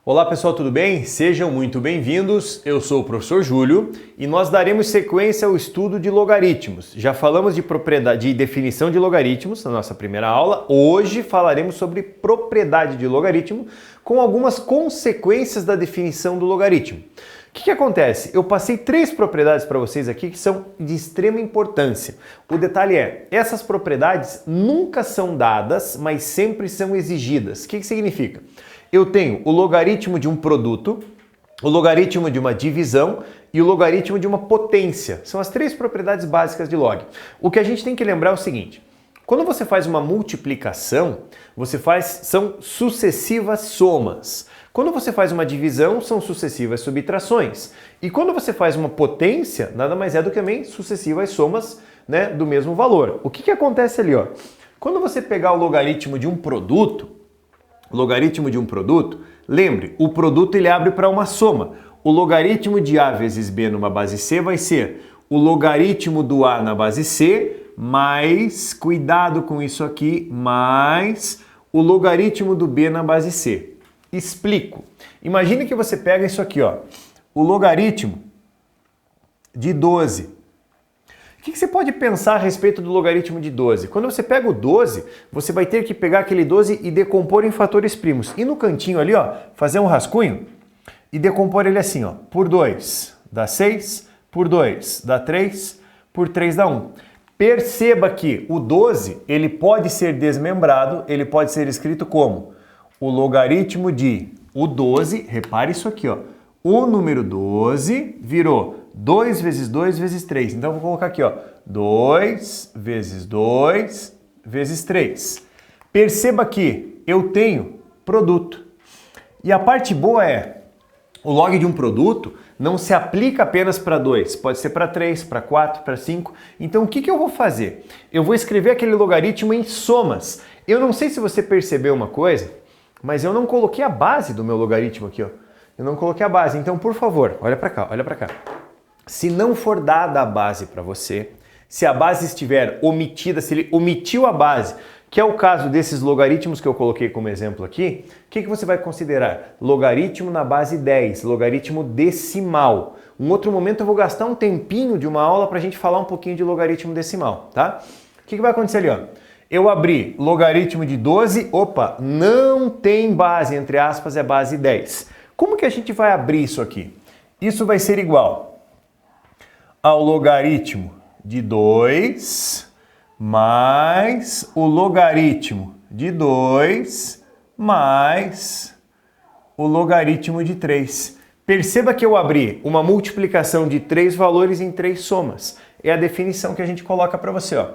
Olá pessoal, tudo bem? Sejam muito bem-vindos. Eu sou o professor Júlio e nós daremos sequência ao estudo de logaritmos. Já falamos de propriedade e definição de logaritmos na nossa primeira aula. Hoje falaremos sobre propriedade de logaritmo com algumas consequências da definição do logaritmo. O que acontece? Eu passei 3 propriedades para vocês aqui que são de extrema importância. O detalhe é, essas propriedades nunca são dadas, mas sempre são exigidas. O que significa? Eu tenho o logaritmo de um produto, o logaritmo de uma divisão e o logaritmo de uma potência. São as 3 propriedades básicas de log. O que a gente tem que lembrar é o seguinte: quando você faz uma multiplicação, são sucessivas somas. Quando você faz uma divisão, são sucessivas subtrações. E quando você faz uma potência, nada mais é do que também sucessivas somas, né, do mesmo valor. O que acontece ali, ó? Quando você pegar o logaritmo de um produto, lembre, o produto ele abre para uma soma. O logaritmo de A vezes B numa base C vai ser o logaritmo do A na base C mais, cuidado com isso aqui, mais o logaritmo do B na base C. Explico. Imagine que você pega isso aqui, ó, o logaritmo de 12. O que você pode pensar a respeito do logaritmo de 12? Quando você pega o 12, você vai ter que pegar aquele 12 e decompor em fatores primos. E no cantinho ali, ó, fazer um rascunho e decompor ele assim, ó, por 2 dá 6, por 2 dá 3, por 3 dá 1. Perceba que o 12, ele pode ser desmembrado, ele pode ser escrito como o logaritmo de o 12, repare isso aqui, ó, o número 12 virou 2 vezes 2 vezes 3. Então, eu vou colocar aqui, ó, 2 vezes 2 vezes 3. Perceba que eu tenho produto. E a parte boa é, o log de um produto não se aplica apenas para 2, pode ser para 3, para 4, para 5. Então, o que eu vou fazer? Eu vou escrever aquele logaritmo em somas. Eu não sei se você percebeu uma coisa, mas eu não coloquei a base do meu logaritmo aqui, ó. Eu não coloquei a base. Então, por favor, olha para cá, olha para cá. Se não for dada a base para você, se a base estiver omitida, se ele omitiu a base, que é o caso desses logaritmos que eu coloquei como exemplo aqui, o que você vai considerar? Logaritmo na base 10, logaritmo decimal. Um outro momento eu vou gastar um tempinho de uma aula para a gente falar um pouquinho de logaritmo decimal, tá? O que vai acontecer ali, ó? Eu abri logaritmo de 12, opa, não tem base, entre aspas, é base 10. Como que a gente vai abrir isso aqui? Isso vai ser igual ao logaritmo de 2 mais o logaritmo de 2 mais o logaritmo de 3. Perceba que eu abri uma multiplicação de 3 valores em 3 somas. É a definição que a gente coloca para você, ó.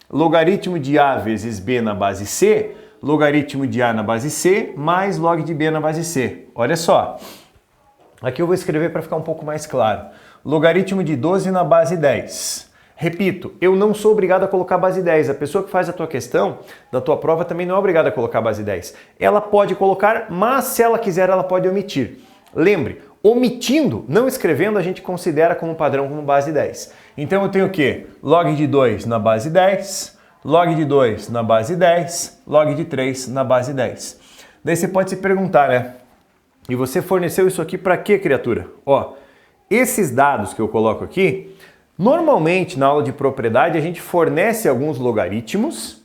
Logaritmo de A vezes B na base C, logaritmo de A na base C, mais log de B na base C. Olha só, aqui eu vou escrever para ficar um pouco mais claro. Logaritmo de 12 na base 10. Repito, eu não sou obrigado a colocar base 10. A pessoa que faz a tua questão, da tua prova, também não é obrigada a colocar base 10. Ela pode colocar, mas se ela quiser, ela pode omitir. Lembre, omitindo, não escrevendo, a gente considera como padrão como base 10. Então eu tenho o quê? Log de 2 na base 10, log de 2 na base 10, log de 3 na base 10. Daí você pode se perguntar, né? E você forneceu isso aqui para quê, criatura? Ó, esses dados que eu coloco aqui, normalmente na aula de propriedade a gente fornece alguns logaritmos,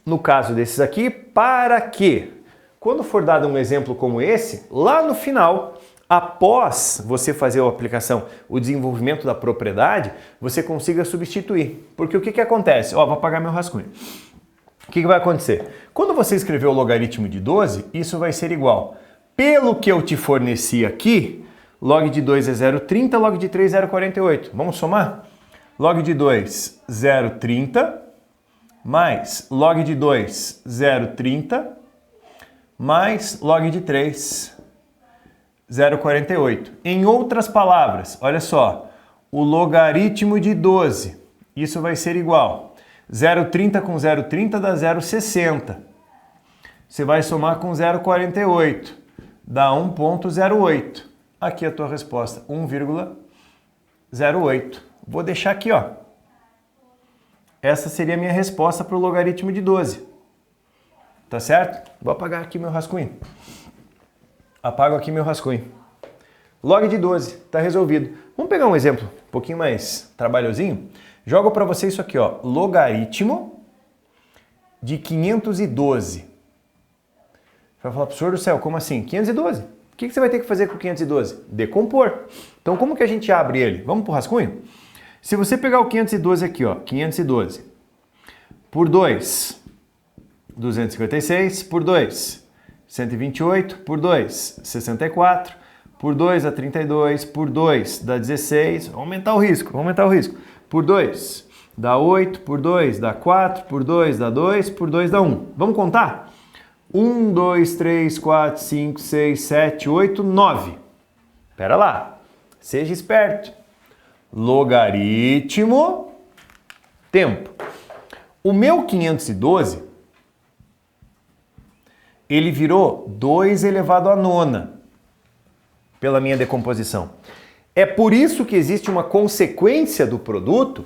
no caso desses aqui, para que, quando for dado um exemplo como esse, lá no final, após você fazer a aplicação, o desenvolvimento da propriedade, você consiga substituir. Porque o que acontece? Ó, vou apagar meu rascunho. O que vai acontecer? Quando você escrever o logaritmo de 12, isso vai ser igual. Pelo que eu te forneci aqui, log de 2 é 0,30, log de 3 é 0,48. Vamos somar? Log de 2, 0,30, mais log de 2, 0,30, mais log de 3, 0,48. Em outras palavras, olha só, o logaritmo de 12, isso vai ser igual. 0,30 com 0,30 dá 0,60. Você vai somar com 0,48, dá 1,08. Aqui a tua resposta, 1,08. Vou deixar aqui, ó. Essa seria a minha resposta para o logaritmo de 12. Tá certo? Vou apagar aqui meu rascunho. Apago aqui meu rascunho. Log de 12, está resolvido. Vamos pegar um exemplo um pouquinho mais trabalhosinho? Jogo para você isso aqui, ó, logaritmo de 512. Vai falar, professor do céu, como assim? 512. O que você vai ter que fazer com 512? Decompor. Então, como que a gente abre ele? Vamos para o rascunho? Se você pegar o 512 aqui, ó, 512 por 2, 256, por 2, 128, por 2, 64, por 2 dá 32, por 2 dá 16, vamos aumentar o risco, por 2 dá 8, por 2 dá 4, por 2 dá 2, por 2 dá 1. Vamos contar? 1, 2, 3, 4, 5, 6, 7, 8, 9. Espera lá, seja esperto. Logaritmo, tempo. O meu 512, ele virou 2 elevado à nona, pela minha decomposição. É por isso que existe uma consequência do produto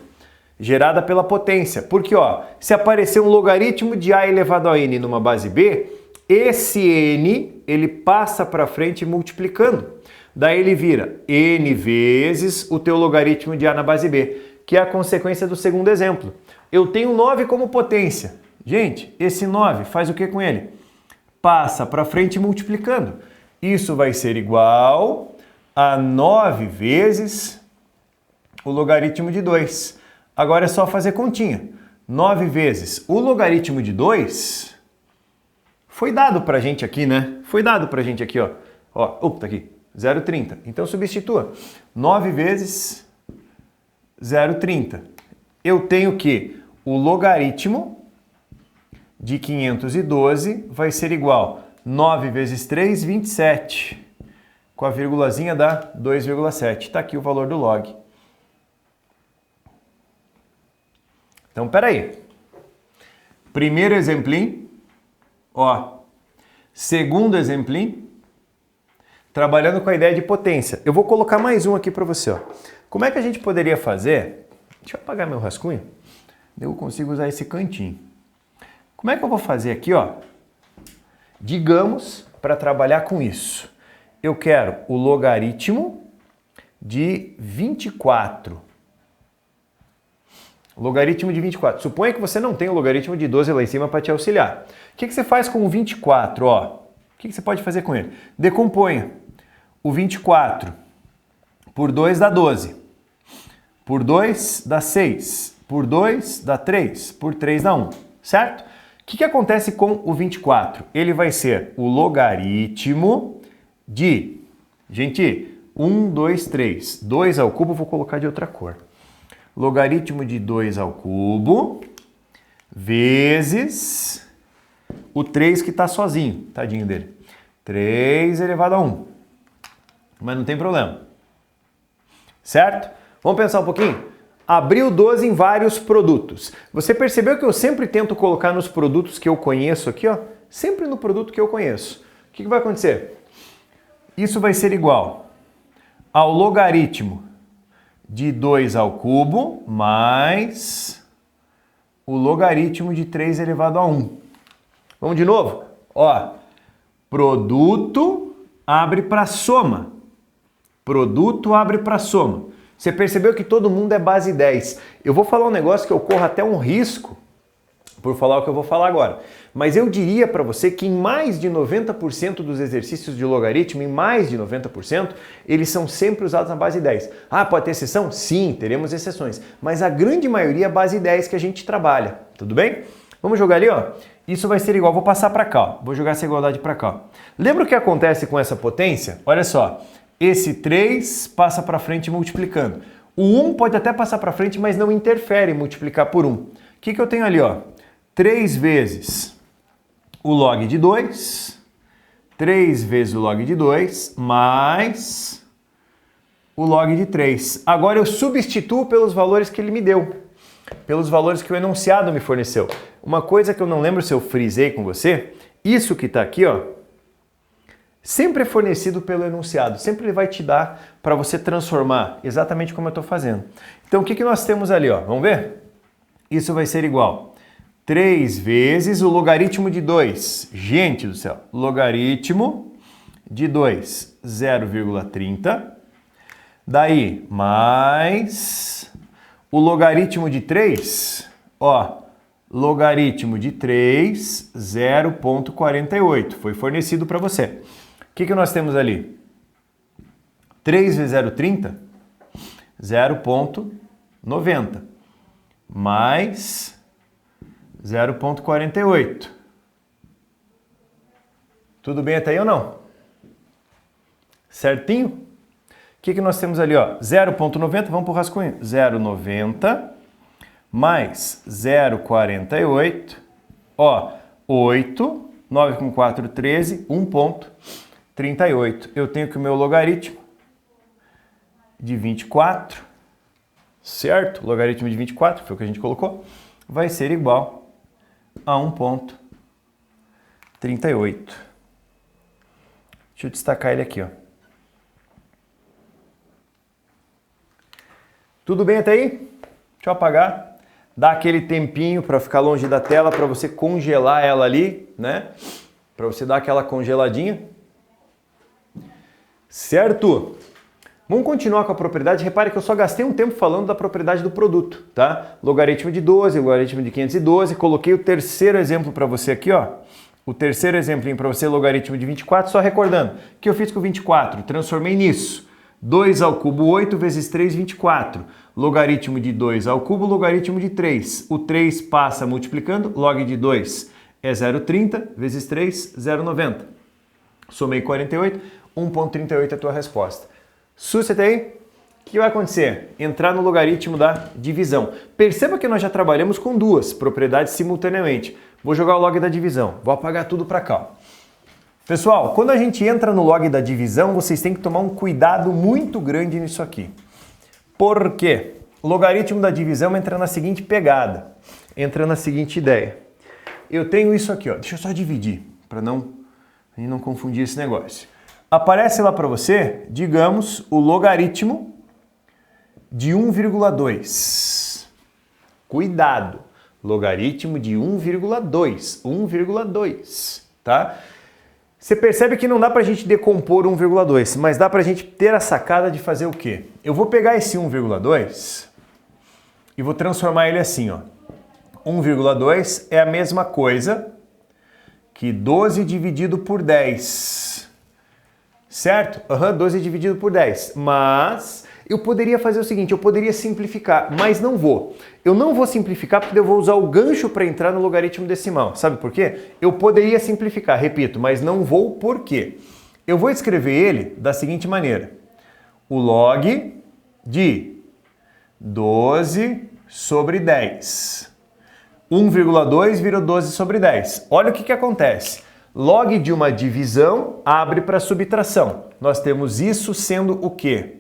gerada pela potência. Porque, ó, se aparecer um logaritmo de A elevado a N numa base B, esse N, ele passa para frente multiplicando. Daí ele vira N vezes o teu logaritmo de A na base B, que é a consequência do segundo exemplo. Eu tenho 9 como potência. Gente, esse 9 faz o que com ele? Passa para frente multiplicando. Isso vai ser igual a 9 vezes o logaritmo de 2. Agora é só fazer continha. 9 vezes o logaritmo de 2 foi dado pra gente aqui, né? Foi dado pra gente aqui, ó. Ó, tá aqui. 0,30. Então substitua. 9 vezes 0,30. Eu tenho que o logaritmo de 512 vai ser igual 9 vezes 3, 27. Com a vírgulazinha dá 2,7. Está aqui o valor do log. Então, peraí. Primeiro exemplinho, ó. Segundo exemplinho, trabalhando com a ideia de potência. Eu vou colocar mais um aqui para você, ó. Como é que a gente poderia fazer? Deixa eu apagar meu rascunho. Eu consigo usar esse cantinho. Como é que eu vou fazer aqui, ó? Digamos, para trabalhar com isso, eu quero o logaritmo de 24. Logaritmo de 24. Suponha que você não tem o logaritmo de 12 lá em cima para te auxiliar. O que você faz com o 24? Ó? O que você pode fazer com ele? Decomponha. O 24 por 2 dá 12. Por 2 dá 6. Por 2 dá 3. Por 3 dá 1. Certo? O que acontece com o 24? Ele vai ser o logaritmo de, gente, 1, 2, 3. 2 ao cubo, vou colocar de outra cor. Logaritmo de 2 ao cubo vezes o 3 que está sozinho, tadinho dele. 3 elevado a 1. Mas não tem problema. Certo? Vamos pensar um pouquinho? Abriu 12 em vários produtos. Você percebeu que eu sempre tento colocar nos produtos que eu conheço aqui, ó? Sempre no produto que eu conheço. O que vai acontecer? Isso vai ser igual ao logaritmo de 2 ao cubo mais o logaritmo de 3 elevado a 1. Vamos de novo? Ó, produto abre para soma. Produto abre para soma. Você percebeu que todo mundo é base 10. Eu vou falar um negócio que eu corro até um risco por falar o que eu vou falar agora. Mas eu diria para você que em mais de 90% dos exercícios de logaritmo, em mais de 90%, eles são sempre usados na base 10. Ah, pode ter exceção? Sim, teremos exceções. Mas a grande maioria é base 10 que a gente trabalha. Tudo bem? Vamos jogar ali, ó. Isso vai ser igual, vou passar para cá, ó. Vou jogar essa igualdade para cá. Ó. Lembra o que acontece com essa potência? Olha só. Esse 3 passa para frente multiplicando. O 1 pode até passar para frente, mas não interfere em multiplicar por 1. O que eu tenho ali? Ó? 3 vezes o log de 2, 3 vezes o log de 2, mais o log de 3. Agora eu substituo pelos valores que ele me deu, pelos valores que o enunciado me forneceu. Uma coisa que eu não lembro se eu frisei com você, isso que está aqui, ó, sempre é fornecido pelo enunciado, sempre ele vai te dar para você transformar exatamente como eu estou fazendo. Então o que nós temos ali? Ó? Vamos ver? Isso vai ser igual 3 vezes o logaritmo de 2. Gente do céu, logaritmo de 2, 0,30. Daí, mais o logaritmo de 3, ó, logaritmo de 3, 0,48. Foi fornecido para você. O que nós temos ali? 3 vezes 0,30, 0,90. Mais 0,48. Tudo bem até aí ou não? Certinho? O que nós temos ali, ó? 0,90, vamos para o rascunho. 0,90 mais 0,48, ó, 8, 9 com 4, 13, 1,38. Eu tenho que o meu logaritmo de 24, certo? Logaritmo de 24, foi o que a gente colocou, vai ser igual a 1,38. Deixa eu destacar ele aqui, ó. Tudo bem até aí? Deixa eu apagar. Dá aquele tempinho para ficar longe da tela, para você congelar ela ali, né? Para você dar aquela congeladinha. Certo? Vamos continuar com a propriedade. Repare que eu só gastei um tempo falando da propriedade do produto, tá? Logaritmo de 12, logaritmo de 512. Coloquei o terceiro exemplo para você aqui, ó. O terceiro exemplinho para você, logaritmo de 24. Só recordando, o que eu fiz com 24? Transformei nisso. 2 ao cubo, 8 vezes 3, 24. Logaritmo de 2 ao cubo, logaritmo de 3. O 3 passa multiplicando, log de 2 é 0,30 vezes 3, 0,90. Somei 48, 1,38 é a tua resposta. Sussa até aí? O que vai acontecer? Entrar no logaritmo da divisão. Perceba que nós já trabalhamos com duas propriedades simultaneamente. Vou jogar o log da divisão, vou apagar tudo para cá. Pessoal, quando a gente entra no log da divisão, vocês têm que tomar um cuidado muito grande nisso aqui. Por quê? O logaritmo da divisão entra na seguinte pegada, entra na seguinte ideia. Eu tenho isso aqui, ó. Deixa eu só dividir, para a gente não confundir esse negócio. Aparece lá para você, digamos, o logaritmo de 1,2. Cuidado! Logaritmo de 1,2. 1,2, tá? Você percebe que não dá para a gente decompor 1,2, mas dá para a gente ter a sacada de fazer o quê? Eu vou pegar esse 1,2 e vou transformar ele assim, ó. 1,2 é a mesma coisa que 12 dividido por 10. Certo? 12 dividido por 10. Mas eu poderia fazer o seguinte, eu poderia simplificar, mas não vou. Eu não vou simplificar porque eu vou usar o gancho para entrar no logaritmo decimal. Sabe por quê? Eu poderia simplificar, repito, mas não vou por quê? Eu vou escrever ele da seguinte maneira. O log de 12 sobre 10. 1,2 virou 12 sobre 10. Olha o que acontece. Log de uma divisão abre para subtração. Nós temos isso sendo o quê?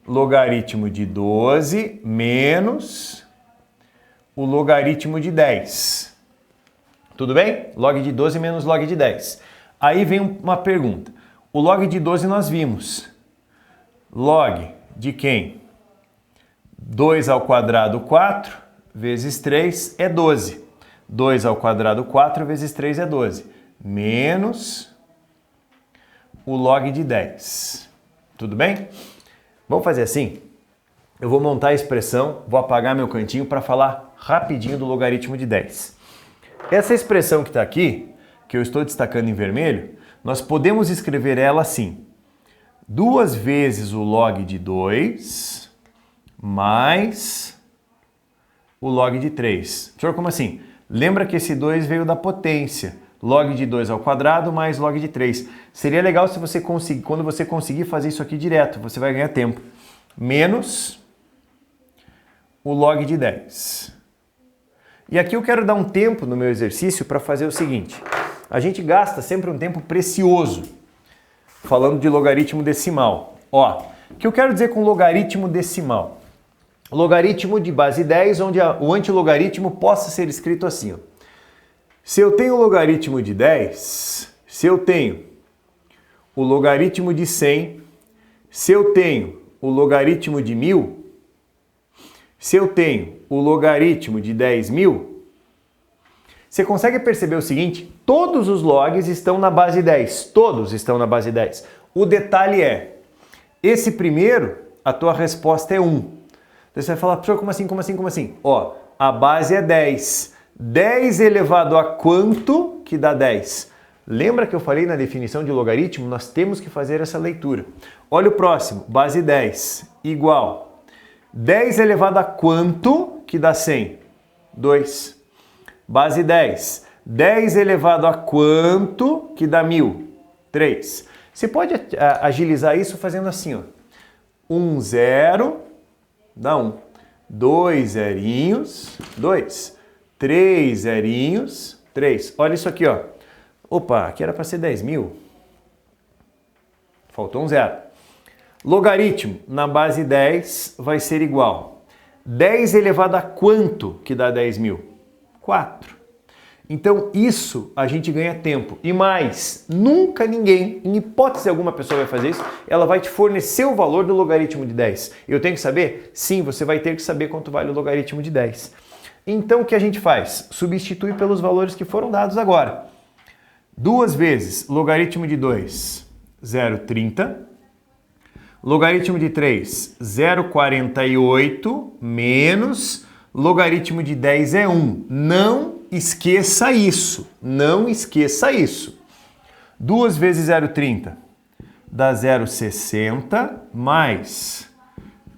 Logaritmo de 12 menos o logaritmo de 10. Tudo bem? Log de 12 menos log de 10. Aí vem uma pergunta. O log de 12 nós vimos. Log de quem? 2 ao quadrado, 4, vezes 3 é 12. 2 ao quadrado, 4, vezes 3 é 12. Menos o log de 10. Tudo bem? Vamos fazer assim? Eu vou montar a expressão, vou apagar meu cantinho para falar rapidinho do logaritmo de 10. Essa expressão que está aqui, que eu estou destacando em vermelho, nós podemos escrever ela assim. 2 vezes o log de 2 mais o log de 3. Senhor, como assim? Lembra que esse 2 veio da potência. Log de 2 ao quadrado mais log de 3. Seria legal se você conseguir, quando você conseguir fazer isso aqui direto, você vai ganhar tempo. Menos o log de 10. E aqui eu quero dar um tempo no meu exercício para fazer o seguinte. A gente gasta sempre um tempo precioso falando de logaritmo decimal. Ó, o que eu quero dizer com logaritmo decimal? Logaritmo de base 10, onde o antilogaritmo possa ser escrito assim, ó. Se eu tenho o logaritmo de 10, se eu tenho o logaritmo de 100, se eu tenho o logaritmo de 1000, se eu tenho o logaritmo de 10.000, Você consegue perceber o seguinte? Todos os logs estão na base 10. Todos estão na base 10. O detalhe é, esse primeiro, a tua resposta é 1. Então você vai falar, professor, como assim, como assim, como assim? Ó, a base é 10. 10 elevado a quanto que dá 10? Lembra que eu falei na definição de logaritmo? Nós temos que fazer essa leitura. Olha o próximo, base 10 igual. 10 elevado a quanto que dá 100? 2. Base 10. 10 elevado a quanto que dá 1000? 3. Você pode agilizar isso fazendo assim, ó. 1 0 dá 1. 2 zerinhos, 2. 3 zerinhos, 3. Olha isso aqui, ó. Opa, aqui era para ser 10.000. Faltou um zero. Logaritmo na base 10 vai ser igual. 10 elevado a quanto que dá 10.000? 4. Então isso a gente ganha tempo. E mais, nunca ninguém, em hipótese alguma pessoa vai fazer isso, ela vai te fornecer o valor do logaritmo de 10. Eu tenho que saber? Sim, você vai ter que saber quanto vale o logaritmo de 10. Então o que a gente faz? Substitui pelos valores que foram dados agora. 2 vezes logaritmo de 2, 0,30. Logaritmo de 3, 0,48 menos logaritmo de 10 é 1. Não esqueça isso. Não esqueça isso. 2 vezes 0,30 dá 0,60 mais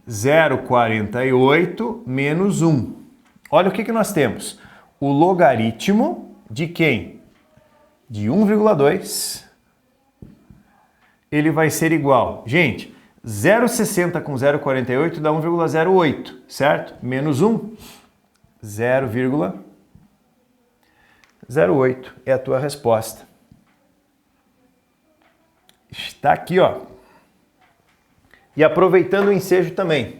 0,48 menos 1. Olha o que nós temos. O logaritmo de quem? De 1,2. Ele vai ser igual. Gente, 0,60 com 0,48 dá 1,08, certo? Menos 1, 0,08 é a tua resposta. Está aqui, ó. E aproveitando o ensejo também.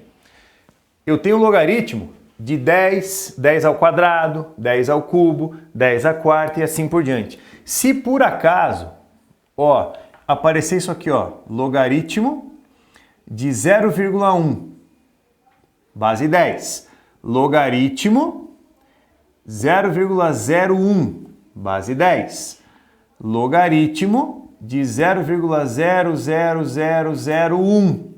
Eu tenho um logaritmo de 10, 10 ao quadrado, 10 ao cubo, 10 à quarta e assim por diante. Se por acaso, ó, aparecer isso aqui, ó, logaritmo de 0,1, base 10, logaritmo 0,01, base 10, logaritmo de 0,00001,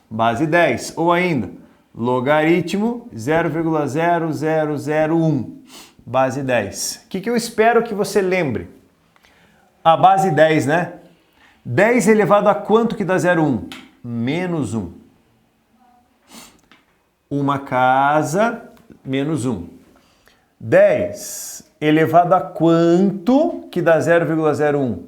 base 10, ou ainda, logaritmo 0,0001, base 10. O que eu espero que você lembre? A base 10, né? 10 elevado a quanto que dá 0,1? Menos 1. Uma casa, menos 1. 10 elevado a quanto que dá 0,01?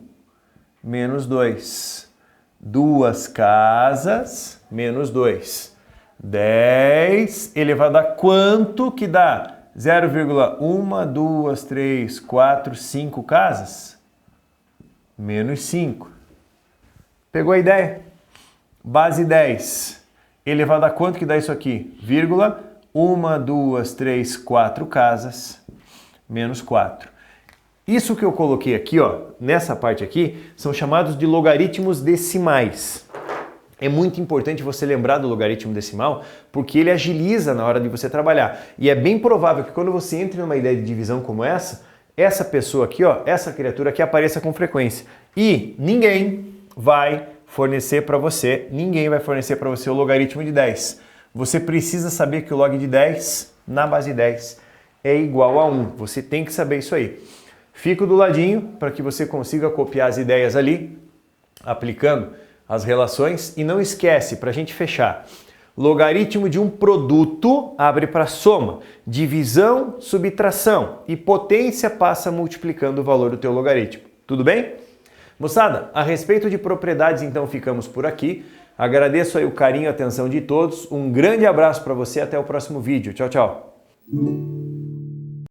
Menos 2. Duas casas, menos 2. 10 elevado a quanto que dá 0,1, 2, 3, 4, 5 casas? Menos 5. Pegou a ideia? Base 10 elevado a quanto que dá isso aqui? Vírgula, 1, 2, 3, 4 casas, menos 4. Isso que eu coloquei aqui, ó, nessa parte aqui, são chamados de logaritmos decimais. É muito importante você lembrar do logaritmo decimal, porque ele agiliza na hora de você trabalhar. E é bem provável que quando você entre numa ideia de divisão como essa pessoa aqui, ó, essa criatura aqui apareça com frequência. E ninguém vai fornecer para você o logaritmo de 10. Você precisa saber que o log de 10 na base 10 é igual a 1. Você tem que saber isso aí. Fico do ladinho para que você consiga copiar as ideias ali, aplicando as relações. E não esquece, para a gente fechar, logaritmo de um produto abre para soma, divisão, subtração e potência passa multiplicando o valor do teu logaritmo. Tudo bem? Moçada, a respeito de propriedades, então ficamos por aqui. Agradeço aí o carinho e a atenção de todos. Um grande abraço para você, até o próximo vídeo. Tchau, tchau.